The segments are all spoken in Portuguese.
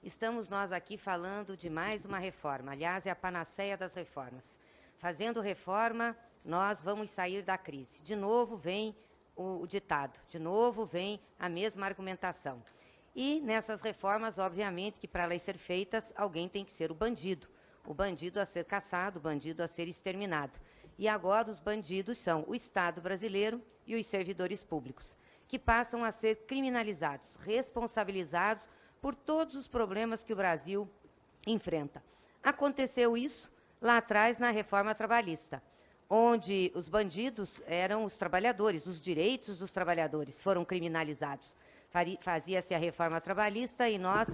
estamos nós aqui falando de mais uma reforma. Aliás, é a panaceia das reformas. Fazendo reforma, nós vamos sair da crise. De novo vem o ditado, de novo vem a mesma argumentação. E nessas reformas, obviamente, que para elas ser feitas, alguém tem que ser o bandido a ser caçado, o bandido a ser exterminado. E agora os bandidos são o Estado brasileiro e os servidores públicos, que passam a ser criminalizados, responsabilizados por todos os problemas que o Brasil enfrenta. Aconteceu isso lá atrás na reforma trabalhista, onde os bandidos eram os trabalhadores, os direitos dos trabalhadores foram criminalizados. Fazia-se a reforma trabalhista e nós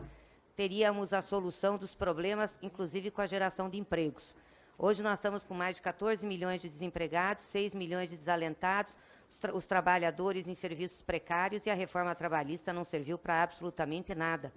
teríamos a solução dos problemas, inclusive com a geração de empregos. Hoje nós estamos com mais de 14 milhões de desempregados, 6 milhões de desalentados, os trabalhadores em serviços precários, e a reforma trabalhista não serviu para absolutamente nada,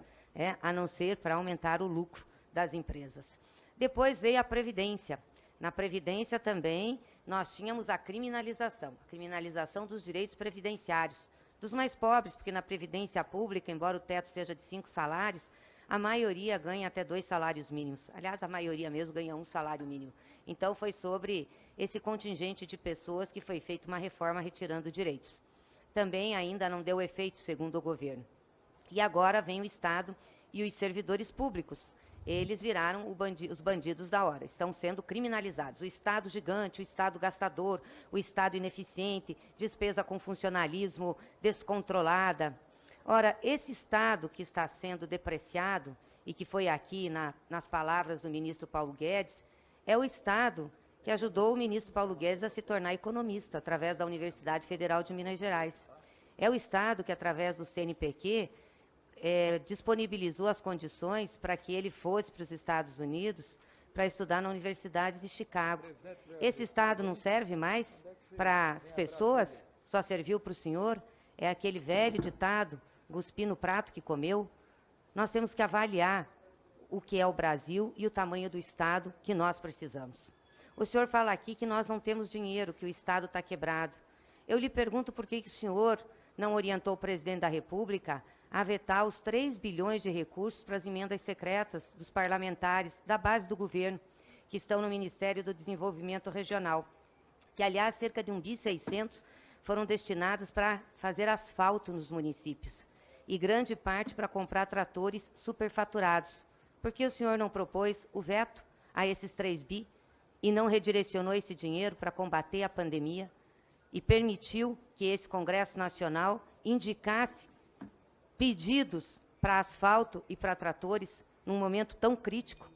a não ser para aumentar o lucro das empresas. Depois veio a Previdência. Na Previdência também nós tínhamos a criminalização dos direitos previdenciários, dos mais pobres, porque na Previdência Pública, embora o teto seja de 5 salários, a maioria ganha até 2 salários mínimos. Aliás, a maioria mesmo ganha 1 salário mínimo. Então, foi sobre esse contingente de pessoas que foi feita uma reforma retirando direitos. Também ainda não deu efeito, segundo o governo. E agora vem o Estado e os servidores públicos. Eles viraram os bandidos da hora, estão sendo criminalizados. O Estado gigante, o Estado gastador, o Estado ineficiente, despesa com funcionalismo descontrolada. Ora, esse Estado que está sendo depreciado, e que foi aqui nas palavras do ministro Paulo Guedes, é o Estado que ajudou o ministro Paulo Guedes a se tornar economista, através da Universidade Federal de Minas Gerais. É o Estado que, através do CNPq, disponibilizou as condições para que ele fosse para os Estados Unidos para estudar na Universidade de Chicago. Esse Estado não serve mais para as pessoas, só serviu para o senhor? É aquele velho ditado, cuspir no prato que comeu. Nós temos que avaliar o que é o Brasil e o tamanho do Estado que nós precisamos. O senhor fala aqui que nós não temos dinheiro, que o Estado está quebrado. Eu lhe pergunto por que o senhor não orientou o presidente da República a vetar os 3 bilhões de recursos para as emendas secretas dos parlamentares da base do governo, que estão no Ministério do Desenvolvimento Regional, que, aliás, cerca de 1.600 foram destinados para fazer asfalto nos municípios, e grande parte para comprar tratores superfaturados. Por que o senhor não propôs o veto a esses 3 bi e não redirecionou esse dinheiro para combater a pandemia e permitiu que esse Congresso Nacional indicasse pedidos para asfalto e para tratores num momento tão crítico?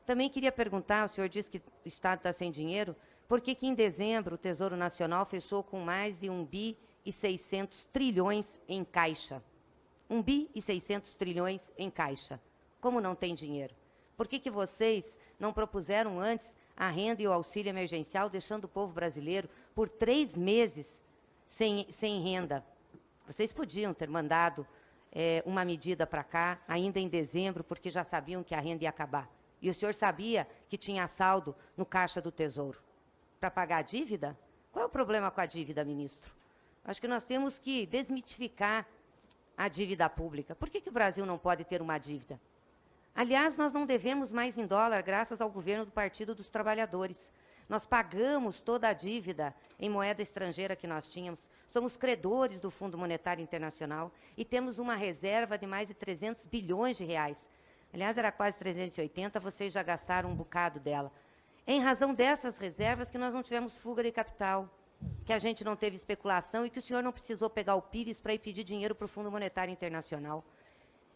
Também queria perguntar, o senhor disse que o Estado está sem dinheiro, por que em dezembro o Tesouro Nacional fechou com mais de 1 bi e 600 trilhões em caixa? 1 bi e 600 trilhões em caixa. Como não tem dinheiro? Por que vocês não propuseram antes a renda e o auxílio emergencial, deixando o povo brasileiro por 3 meses sem renda? Vocês podiam ter mandado uma medida para cá, ainda em dezembro, porque já sabiam que a renda ia acabar. E o senhor sabia que tinha saldo no caixa do Tesouro para pagar a dívida? Qual é o problema com a dívida, ministro? Acho que nós temos que desmitificar a dívida pública. Por que o Brasil não pode ter uma dívida? Aliás, nós não devemos mais em dólar, graças ao governo do Partido dos Trabalhadores. Nós pagamos toda a dívida em moeda estrangeira que nós tínhamos. Somos credores do Fundo Monetário Internacional e temos uma reserva de mais de 300 bilhões de reais. Aliás, era quase 380, vocês já gastaram um bocado dela. É em razão dessas reservas que nós não tivemos fuga de capital, que a gente não teve especulação e que o senhor não precisou pegar o Pires para ir pedir dinheiro para o Fundo Monetário Internacional.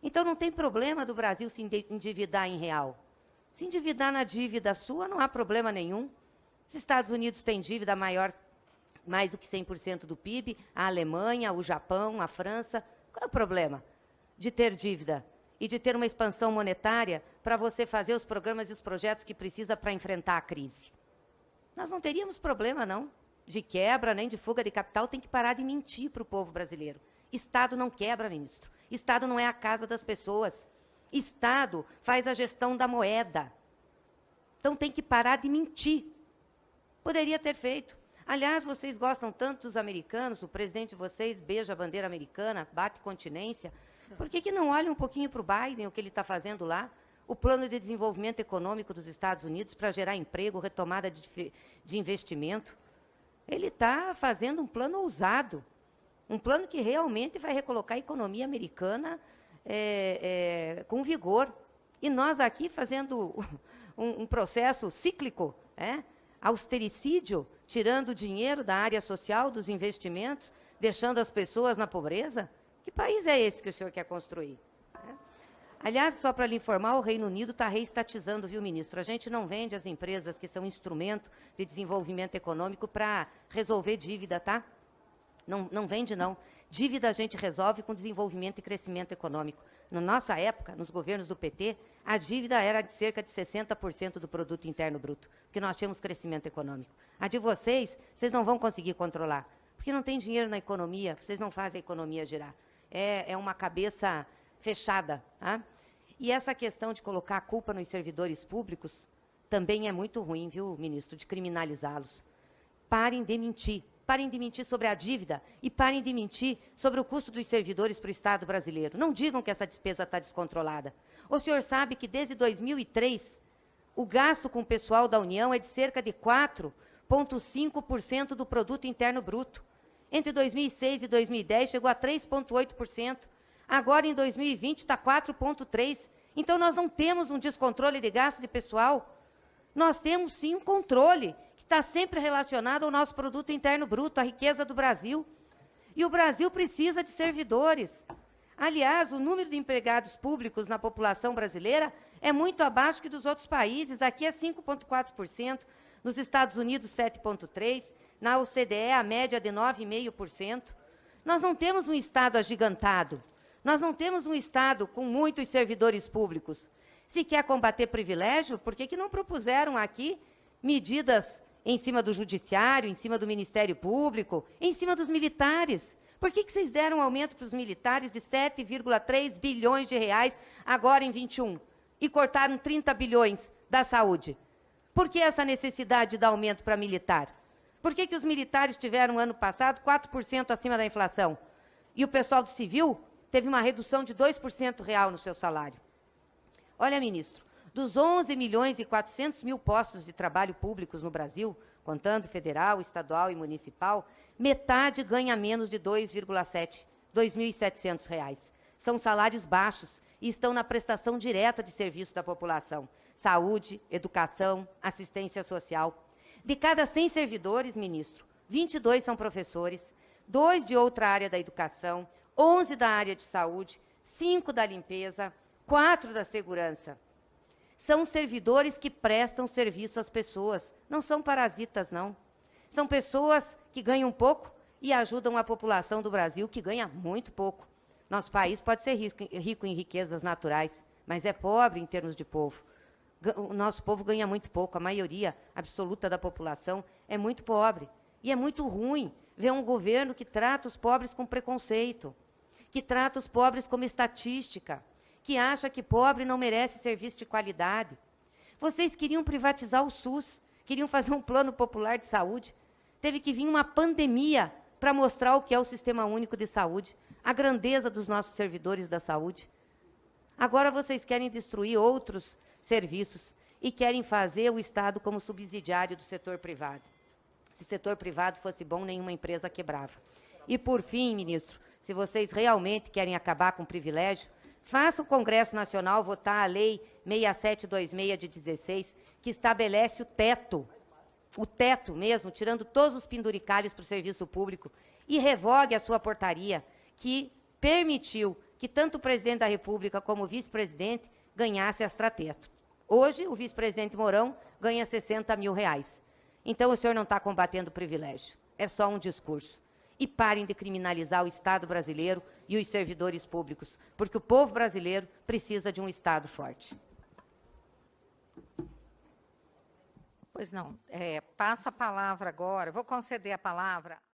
Então, não tem problema do Brasil se endividar em real. Se endividar na dívida sua, não há problema nenhum. Os Estados Unidos têm dívida maior, mais do que 100% do PIB, a Alemanha, o Japão, a França. Qual é o problema de ter dívida e de ter uma expansão monetária para você fazer os programas e os projetos que precisa para enfrentar a crise? Nós não teríamos problema, não, de quebra, nem de fuga de capital. Tem que parar de mentir para o povo brasileiro. Estado não quebra, ministro. Estado não é a casa das pessoas. Estado faz a gestão da moeda. Então tem que parar de mentir. Poderia ter feito. Aliás, vocês gostam tanto dos americanos, o presidente de vocês beija a bandeira americana, bate continência. Por que não olha um pouquinho para o Biden, o que ele está fazendo lá? O plano de desenvolvimento econômico dos Estados Unidos para gerar emprego, retomada de investimento. Ele está fazendo um plano ousado, um plano que realmente vai recolocar a economia americana com vigor. E nós aqui fazendo um processo cíclico, austericídio, tirando dinheiro da área social, dos investimentos, deixando as pessoas na pobreza. Que país é esse que o senhor quer construir? Aliás, só para lhe informar, o Reino Unido está reestatizando, viu, ministro? A gente não vende as empresas que são instrumento de desenvolvimento econômico para resolver dívida, tá? Não vende, não. Dívida a gente resolve com desenvolvimento e crescimento econômico. Na nossa época, nos governos do PT, a dívida era de cerca de 60% do produto interno bruto, porque nós tínhamos crescimento econômico. A de vocês não vão conseguir controlar, porque não tem dinheiro na economia, vocês não fazem a economia girar. É uma cabeça fechada. Tá? E essa questão de colocar a culpa nos servidores públicos também é muito ruim, viu, ministro, de criminalizá-los. Parem de mentir. Parem de mentir sobre a dívida e parem de mentir sobre o custo dos servidores para o Estado brasileiro. Não digam que essa despesa está descontrolada. O senhor sabe que desde 2003, o gasto com o pessoal da União é de cerca de 4,5% do produto interno bruto. Entre 2006 e 2010, chegou a 3,8%. Agora, em 2020, está 4,3%. Então, nós não temos um descontrole de gasto de pessoal. Nós temos, sim, um controle que está sempre relacionado ao nosso produto interno bruto, à riqueza do Brasil. E o Brasil precisa de servidores. Aliás, o número de empregados públicos na população brasileira é muito abaixo que dos outros países. Aqui é 5,4%, nos Estados Unidos 7,3%, na OCDE a média de 9,5%. Nós não temos um Estado agigantado. Nós não temos um Estado com muitos servidores públicos. Se quer combater privilégio, por que não propuseram aqui medidas em cima do Judiciário, em cima do Ministério Público, em cima dos militares? Por que vocês deram um aumento para os militares de 7,3 bilhões de reais agora em 21 e cortaram 30 bilhões da saúde? Por que essa necessidade de dar aumento para militar? Por que os militares tiveram, ano passado, 4% acima da inflação? E o pessoal do civil teve uma redução de 2% real no seu salário. Olha, ministro, dos 11 milhões e 400 mil postos de trabalho públicos no Brasil, contando federal, estadual e municipal, metade ganha menos de 2.700 reais. São salários baixos e estão na prestação direta de serviço da população. Saúde, educação, assistência social. De cada 100 servidores, ministro, 22 são professores, 2 de outra área da educação, 11 da área de saúde, 5 da limpeza, 4 da segurança. São servidores que prestam serviço às pessoas, não são parasitas, não. São pessoas que ganham pouco e ajudam a população do Brasil, que ganha muito pouco. Nosso país pode ser rico em riquezas naturais, mas é pobre em termos de povo. O nosso povo ganha muito pouco, a maioria absoluta da população é muito pobre. E é muito ruim ver um governo que trata os pobres com preconceito, que trata os pobres como estatística, que acha que pobre não merece serviço de qualidade. Vocês queriam privatizar o SUS, queriam fazer um plano popular de saúde. Teve que vir uma pandemia para mostrar o que é o Sistema Único de Saúde, a grandeza dos nossos servidores da saúde. Agora vocês querem destruir outros serviços e querem fazer o Estado como subsidiário do setor privado. Se o setor privado fosse bom, nenhuma empresa quebrava. E, por fim, ministro, se vocês realmente querem acabar com o privilégio, faça o Congresso Nacional votar a Lei 6726 de 16, que estabelece o teto mesmo, tirando todos os penduricalhos para o serviço público, e revogue a sua portaria, que permitiu que tanto o presidente da República como o vice-presidente ganhassem extrateto. Hoje, o vice-presidente Mourão ganha 60 mil reais. Então, o senhor não está combatendo o privilégio. É só um discurso. E parem de criminalizar o Estado brasileiro e os servidores públicos, porque o povo brasileiro precisa de um Estado forte. Pois não. Passo a palavra agora, vou conceder a palavra